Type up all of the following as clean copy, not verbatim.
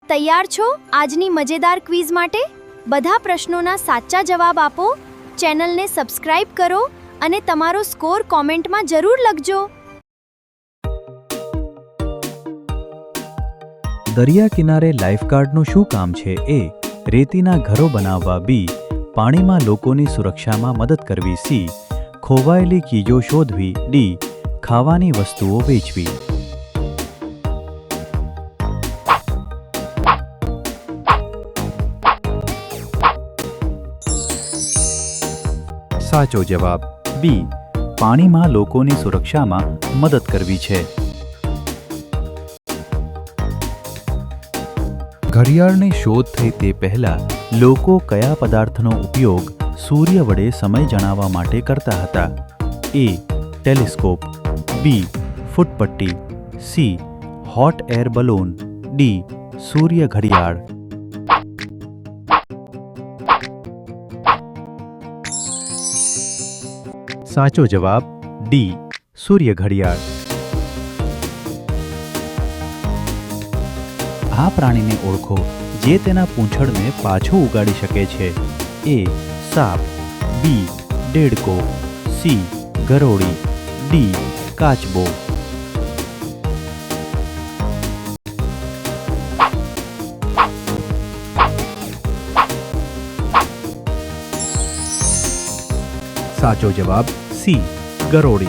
તૈયાર છો આજની મજેદાર ક્વિઝ માટે? બધા પ્રશ્નોના સાચા જવાબ આપો, ચેનલને સબસ્ક્રાઇબ કરો અને તમારો સ્કોર કોમેન્ટમાં જરૂર લખજો. દરિયા કિનારે લાઇફગાર્ડનું શું કામ છે? એ. રેતીના ઘરો બનાવવા. બી. પાણીમાં લોકોની સુરક્ષામાં મદદ કરવી. સી. ખોવાયેલી ચીજો શોધવી. ડી. ખાવાની વસ્તુઓ વેચવી. સાચો જવાબ બી. પાણીમાં લોકોની સુરક્ષામાં મદદ કરવી છે. ઘડિયાળની શોધ થઈ તે પહેલા લોકો કયા પદાર્થનો ઉપયોગ સૂર્ય વડે સમય જણાવવા માટે કરતા હતા? એ. ટેલિસ્કોપ. બી. ફૂટપટ્ટી. C. Hot air balloon. D. સૂર્ય ઘડિયાળ. સાચો જવાબ ડી. સૂર્ય ઘડિયાળ. આ પ્રાણીને ઓળખો જે તેના પૂંછડને પાછું ઉગાડી શકે છે. એ. સાપ. બી. દેડકો. સી. ગરોળી. ડી. કાચબો. સાચો જવાબ સી. ગરોળી.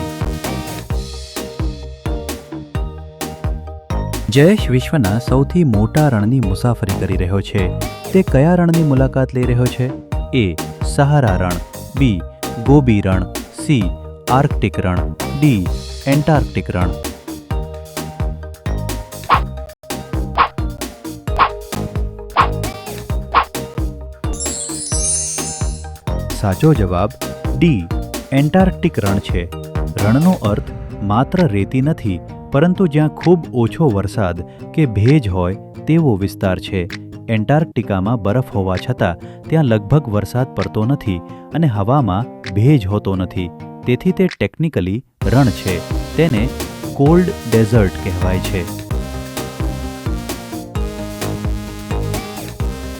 જયેશ વિશ્વના સૌથી મોટા રણની મુસાફરી કરી રહ્યો છે. તે કયા રણની મુલાકાત લઈ રહ્યો છે? એ. સહારા રણ. બી. ગોબી રણ. સી. આર્કટિક રણ. ડી. એન્ટાર્કટિક રણ. સાચો જવાબ ડી. એન્ટાર્કટિક રણ છે. રણનો અર્થ માત્ર રેતી નથી, પરંતુ જ્યાં ખૂબ ઓછો વરસાદ કે ભેજ હોય તેવો વિસ્તાર છે. એન્ટાર્કટિકામાં બરફ હોવા છતાં ત્યાં લગભગ વરસાદ પડતો નથી અને હવામાં ભેજ હોતો નથી. તેથી તે ટેકનિકલી રણ છે. તેને કોલ્ડ ડેઝર્ટ કહેવાય છે.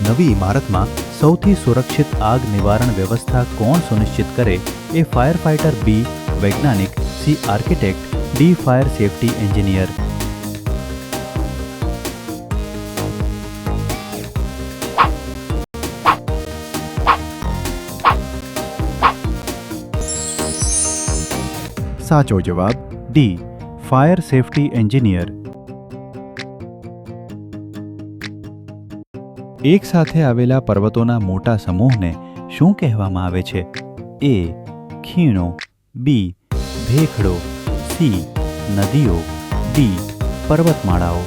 નવી ઇમારતમાં સૌથી સુરક્ષિત આગ નિવારણ વ્યવસ્થા કોણ સુનિશ્ચિત કરે? એ. Fire fighter. બી. વૈજ્ઞાનિક. C. Architect. D. Fire safety engineer. સાચો જવાબ ડી. Fire safety engineer. એક સાથે આવેલા પર્વતોના મોટા સમૂહને શું કહેવામાં આવે છે? એ. ખીણો. બી. ભેખડો. સી. નદીઓ. ડી. પર્વતમાળાઓ.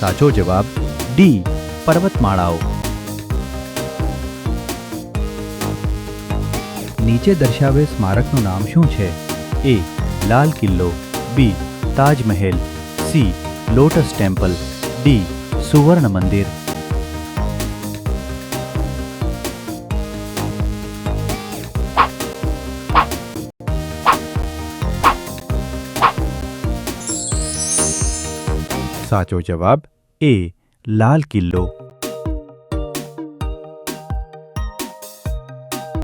સાચો જવાબ ડી. પર્વતમાળાઓ. નીચે દર્શાવેલ સ્મારકનું નામ શું છે? એ. લાલ કિલ્લો. B. Taj Mahal. C. Lotus temple. D. સુવર્ણ મંદિર. સાચો જવાબ એ. લાલ કિલ્લો.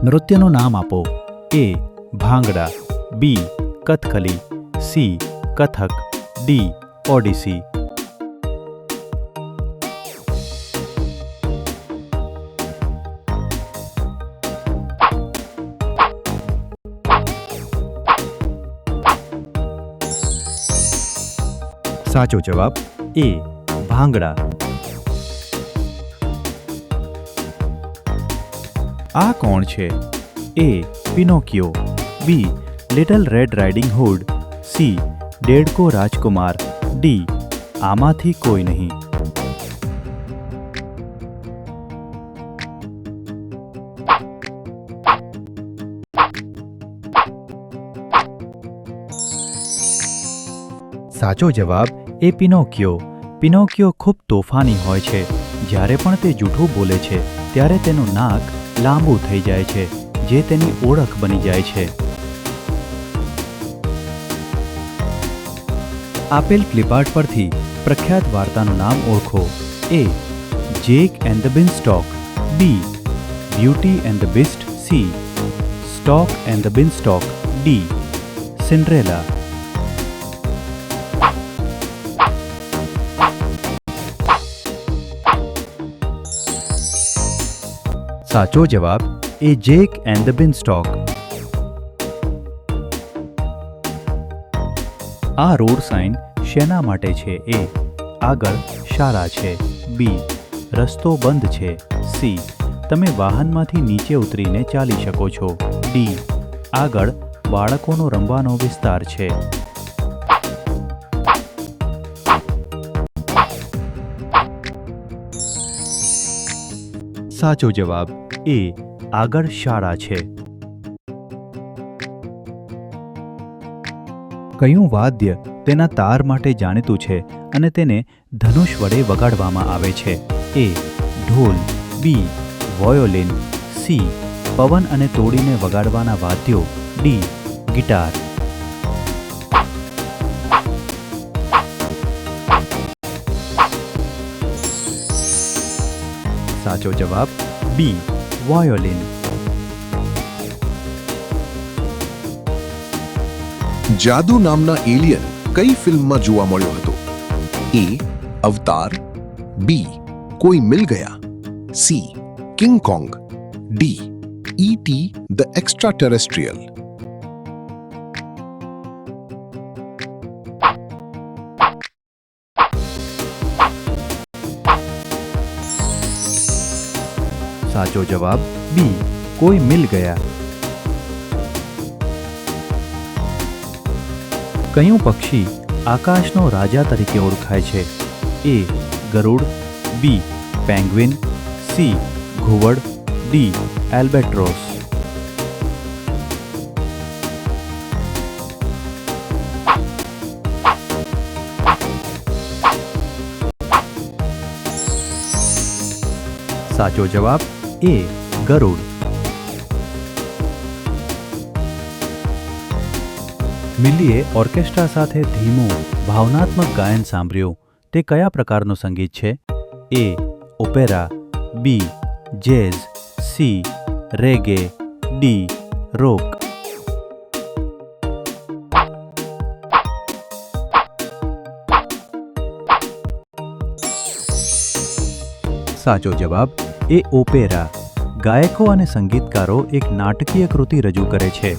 નૃત્યનું નામ આપો. A. Bhangra. B. Kathakali. C. Kathak. D. Odissi. સાચો જવાબ એ. ભાંગડા. આ કોણ છે? A. Pinocchio. B. Little red riding hood. C. ડેડકો રાજકુમાર. ડી. આમાંથી કોઈ નહીં. સાચો જવાબ એ. પિનોકિયો. પિનોકિયો ખૂબ તોફાની હોય છે. જ્યારે પણ તે જૂઠું બોલે છે ત્યારે તેનું નાક લાંબુ થઈ જાય છે. જે તેની ઓળખ બની જાય છે. આપેલ ક્લિપાર્ટ પરથી પ્રખ્યાત વાર્તાનું નામ ઓળખો. A. Jack and the beanstalk. B. Beauty and the beast. C. Stalk and the beanstalk. D. Cinderella. સાચો જવાબ A Jack and the beanstalk. આ રોડ સાઇન શેના માટે છે? A. આગળ શાળા છે. B. રસ્તો બંધ છે. C. તમે વાહનમાંથી નીચે ઉતરીને ચાલી શકો છો. D. આગળ બાળકોનો રમવાનો વિસ્તાર છે. સાચો જવાબ એ આગળ શાળા છે. કયું વાદ્ય તેના તાર માટે જાણીતું છે અને તેને ધનુષ વડે વગાડવામાં આવે છે? A. ઢોલ. B. વાયોલિન. C. પવન અને તોડીને વગાડવાના વાદ્યો. D. ગિટાર. સાચો જવાબ B. વાયોલિન. જાદુ નામના એલિયન કઈ ફિલ્મમાં જોવા મળ્યો હતો? A. અવતાર. B. કોઈ મિલ ગયા. C. King Kong. D. E.T. The extraterrestrial. સાચો જવાબ B. કોઈ મિલ ગયા. કયું પક્ષી આકાશનો રાજા તરીકે ઓળખાય છે? A. ગરુડ. B. પેંગ્વિન. C. ઘુવડ. D. એલ્બેટ્રોસ. સાચો જવાબ A. ગરુડ. મિલ્લીએ ઓર્કેસ્ટ્રા સાથે ધીમું ભાવનાત્મક ગાયન સાંભળ્યું. તે કયા પ્રકારનું સંગીત છે? A. Opera. B. Jazz. C. Reggae. D. રોક. સાચો જવાબ એ ઓપેરા. ગાયકો અને સંગીતકારો એક નાટકીય કૃતિ રજૂ કરે છે.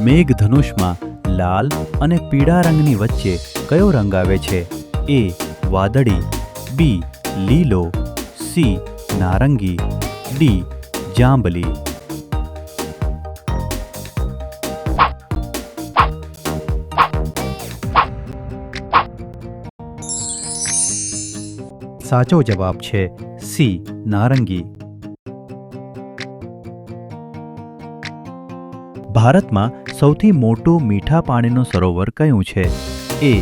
મેઘધનુષમાં લાલ અને પીળા રંગની વચ્ચે કયો રંગ આવે છે? A. વાદળી. B. લીલો. C. નારંગી. D. જાંબલી. સાચો જવાબ છે C. નારંગી. ભારતમાં સૌથી મોટું મીઠા પાણીનું સરોવર કયું છે? A.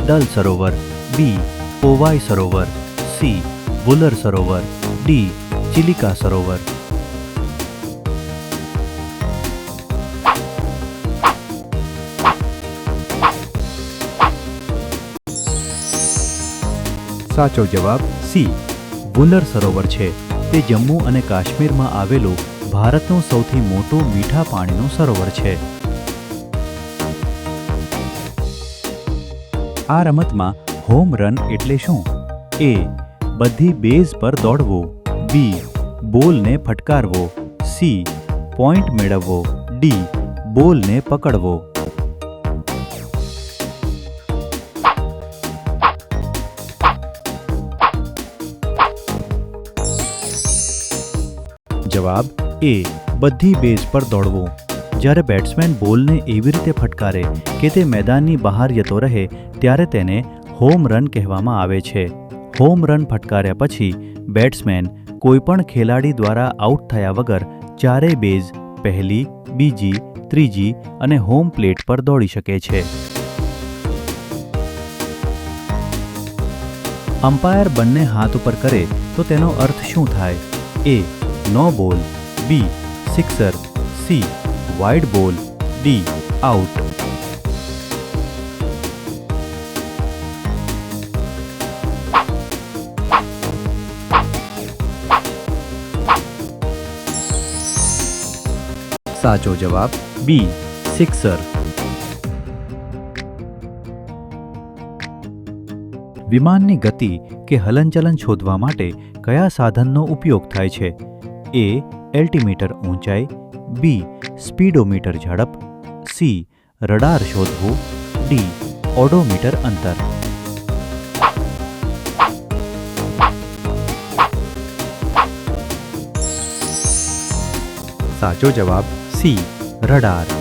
Dal Sarovar. B. પોવાઈ Sarovar. C. વુલર Sarovar. D. Chilika સરોવર. સાચો જવાબ C. વુલર સરોવર છે. તે જમ્મુ અને કાશ્મીરમાં આવેલું ભારતનું સૌથી મોટું મીઠા પાણીનું સરોવર છે. આ રમતમાં હોમ રન એટલે શું? A. બધી બેઝ પર દોડવું. B. બોલને ફટકારવો. C. પોઈન્ટ મેળવવો. D. બોલને પકડવો. જવાબ એ બધી બેઝ પર દોડવું. જ્યારે બેટ્સમેન બોલને એવી રીતે ફટકારે કે તે મેદાનની બહાર જતો રહે ત્યારે તેને હોમ રન કહેવામાં આવે છે. હોમ રન ફટકાર્યા પછી બેટ્સમેન કોઈપણ ખેલાડી દ્વારા આઉટ થયા વગર ચારેય બેઝ પહેલી, બીજી, ત્રીજી અને હોમ પ્લેટ પર દોડી શકે છે. અમ્પાયર બંને હાથ ઉપર કરે તો તેનો અર્થ શું થાય? એ નો બોલ, બી સિક્સર, સી વાઇડ બોલ, ડી આઉટ. સાચો જવાબ બી સિક્સર. વિમાનની ગતિ કે હલનચલન શોધવા માટે કયા સાધનનો ઉપયોગ થાય છે? એ એલ્ટિમીટર ઊંચાઈ, બી સ્પીડોમીટર ઝડપ, સી રડાર શોધવું, ડી ઓડોમીટર અંતર. સાચો જવાબ સી રડાર.